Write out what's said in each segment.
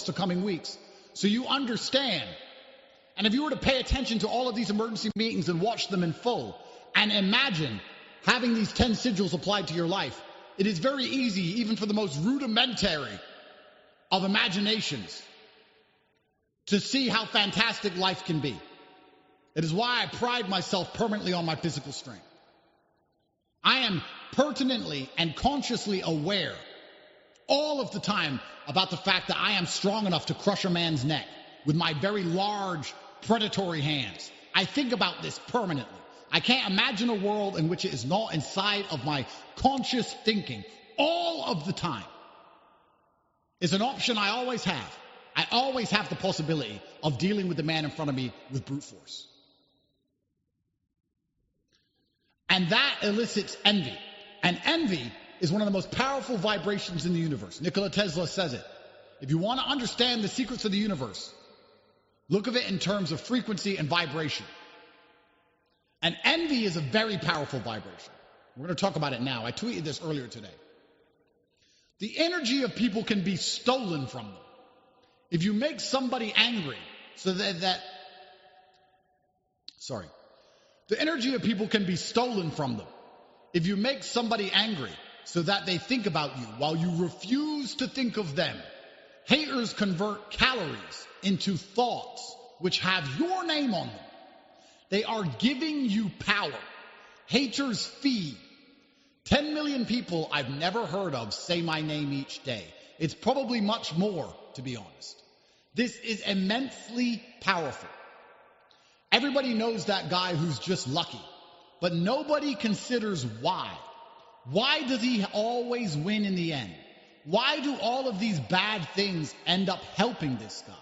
the coming weeks, so you understand. And if you were to pay attention to all of these emergency meetings and watch them in full, and imagine having these 10 sigils applied to your life, it is very easy, even for the most rudimentary of imaginations, to see how fantastic life can be. It is why I pride myself permanently on my physical strength. I am pertinently and consciously aware all of the time about the fact that I am strong enough to crush a man's neck with my very large predatory hands. I think about this permanently. I can't imagine a world in which it is not inside of my conscious thinking all of the time. It's an option I always have. I always have the possibility of dealing with the man in front of me with brute force. And that elicits envy. And envy is one of the most powerful vibrations in the universe. Nikola Tesla says it. If you want to understand the secrets of the universe, look at it in terms of frequency and vibration. And envy is a very powerful vibration. We're going to talk about it now. I tweeted this earlier today. The energy of people can be stolen from them. If you make somebody angry, the energy of people can be stolen from them. If you make somebody angry so that they think about you while you refuse to think of them, haters convert calories into thoughts which have your name on them. They are giving you power. Haters feed. 10 million people I've never heard of say my name each day. It's probably much more, to be honest. This is immensely powerful. Everybody knows that guy who's just lucky, but nobody considers why. Why does he always win in the end? Why do all of these bad things end up helping this guy?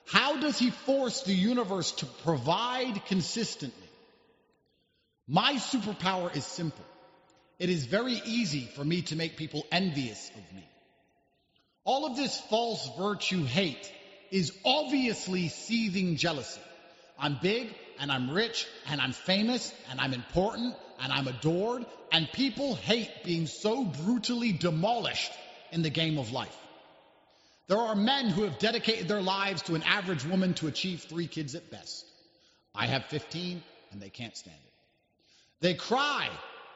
How does he force the universe to provide consistently? My superpower is simple. It is very easy for me to make people envious of me. All of this false virtue hate is obviously seething jealousy. I'm big, and I'm rich, and I'm famous, and I'm important, and I'm adored, and people hate being so brutally demolished in the game of life. There are men who have dedicated their lives to an average woman to achieve 3 kids at best. I have 15, and they can't stand it. They cry,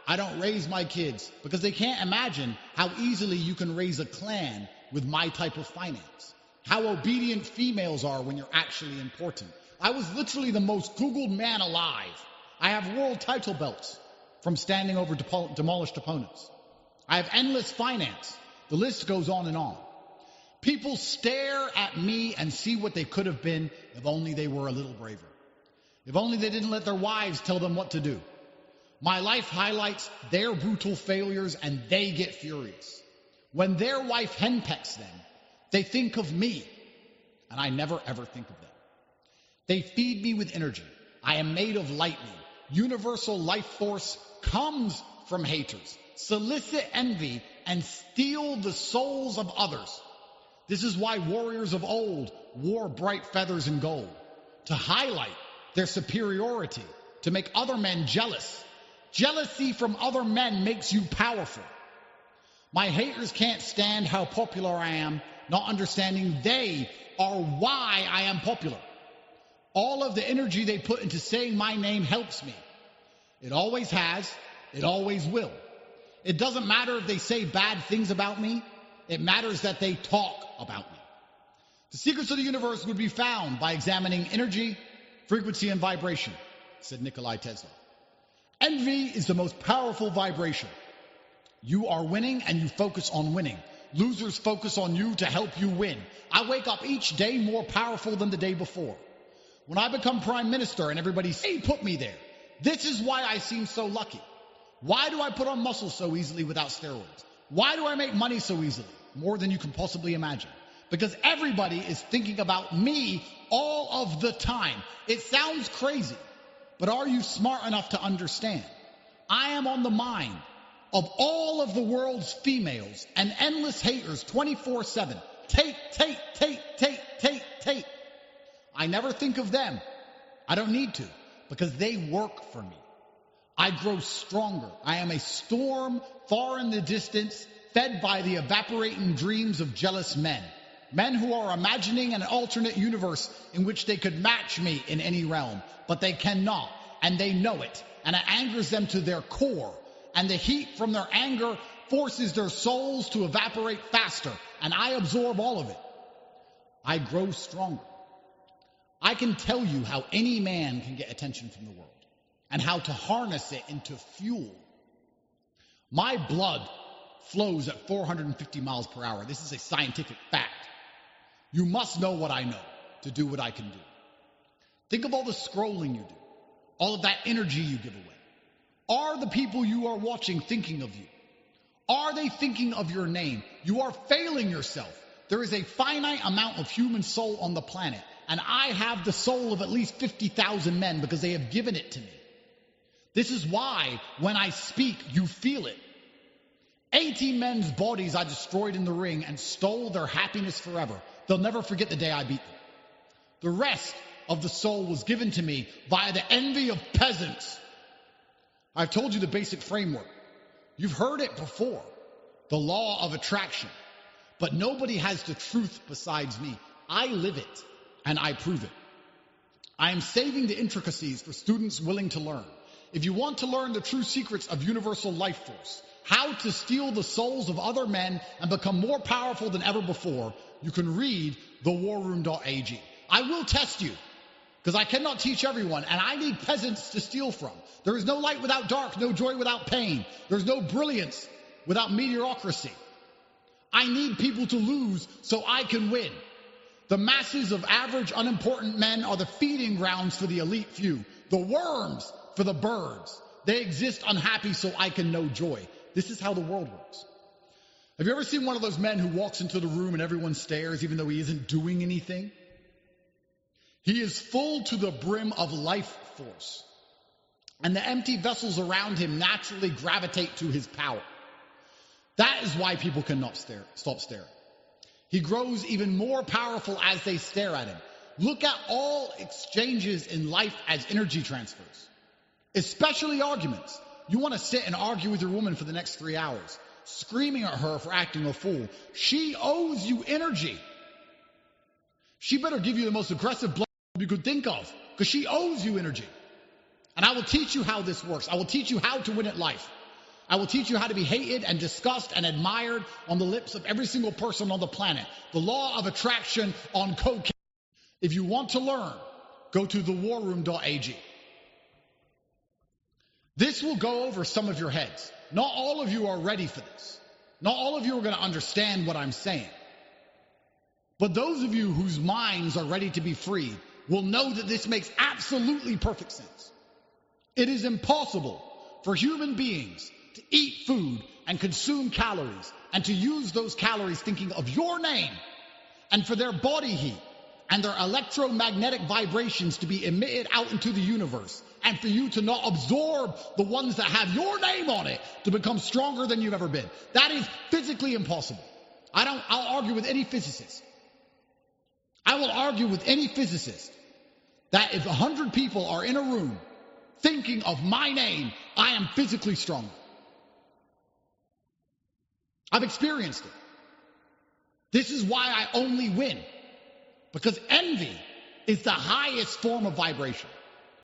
I don't raise my kids, because they can't imagine how easily you can raise a clan with my type of finance. How obedient females are when you're actually important. I was literally the most Googled man alive. I have world title belts from standing over demolished opponents. I have endless finance. The list goes on and on. People stare at me and see what they could have been if only they were a little braver. If only they didn't let their wives tell them what to do. My life highlights their brutal failures and they get furious. When their wife henpecks them, they think of me, and I never ever think of them. They feed me with energy. I am made of lightning. Universal life force comes from haters. Solicit envy and steal the souls of others. This is why warriors of old wore bright feathers and gold, to highlight their superiority, to make other men jealous. Jealousy from other men makes you powerful. My haters can't stand how popular I am, not understanding they are why I am popular. All of the energy they put into saying my name helps me. It always has. It always will. It doesn't matter if they say bad things about me. It matters that they talk about me. The secrets of the universe would be found by examining energy, frequency, and vibration, said Nikola Tesla. Envy is the most powerful vibration. You are winning and you focus on winning. Losers focus on you to help you win. I wake up each day more powerful than the day before. When I become prime minister and everybody says, hey, put me there. This is why I seem so lucky. Why do I put on muscle so easily without steroids? Why do I make money so easily? More than you can possibly imagine. Because everybody is thinking about me all of the time. It sounds crazy, but are you smart enough to understand? I am on the mind of all of the world's females and endless haters 24/7. Take. I never think of them. I don't need to, because they work for me. I grow stronger. I am a storm far in the distance, fed by the evaporating dreams of jealous men. Men who are imagining an alternate universe in which they could match me in any realm, but they cannot, and they know it, and it angers them to their core, and the heat from their anger forces their souls to evaporate faster, and I absorb all of it. I grow stronger. I can tell you how any man can get attention from the world, and how to harness it into fuel. My blood flows at 450 miles per hour. This is a scientific fact. You must know what I know to do what I can do. Think of all the scrolling you do, all of that energy you give away. Are the people you are watching thinking of you? Are they thinking of your name? You are failing yourself. There is a finite amount of human soul on the planet, and I have the soul of at least 50,000 men because they have given it to me. This is why when I speak, you feel it. 18 men's bodies I destroyed in the ring and stole their happiness forever. They'll never forget the day I beat them. The rest of the soul was given to me via the envy of peasants. I've told you the basic framework. You've heard it before. The law of attraction. But nobody has the truth besides me. I live it, and I prove it. I am saving the intricacies for students willing to learn. If you want to learn the true secrets of universal life force, how to steal the souls of other men and become more powerful than ever before, you can read thewarroom.ag. I will test you, because I cannot teach everyone, and I need peasants to steal from. There is no light without dark, no joy without pain. There's no brilliance without mediocrity. I need people to lose so I can win. The masses of average, unimportant men are the feeding grounds for the elite few, the worms for the birds. They exist unhappy so I can know joy. This is how the world works. Have you ever seen one of those men who walks into the room and everyone stares even though he isn't doing anything? He is full to the brim of life force, and the empty vessels around him naturally gravitate to his power. That is why people cannot stop staring. He grows even more powerful as they stare at him. Look at all exchanges in life as energy transfers, especially arguments. You want to sit and argue with your woman for the next 3 hours, screaming at her for acting a fool. She owes you energy. She better give you the most aggressive blow you could think of, because she owes you energy. And I will teach you how this works. I will teach you how to win at life. I will teach you how to be hated and discussed and admired on the lips of every single person on the planet. The law of attraction on cocaine. If you want to learn, go to thewarroom.ag. This will go over some of your heads. Not all of you are ready for this. Not all of you are going to understand what I'm saying. But those of you whose minds are ready to be freed will know that this makes absolutely perfect sense. It is impossible for human beings to eat food and consume calories and to use those calories thinking of your name, and for their body heat and their electromagnetic vibrations to be emitted out into the universe, and for you to not absorb the ones that have your name on it to become stronger than you've ever been. That is physically impossible. I'll argue with any physicist. I will argue with any physicist that if 100 people are in a room thinking of my name, I am physically stronger. I've experienced it. This is why I only win. Because envy is the highest form of vibration.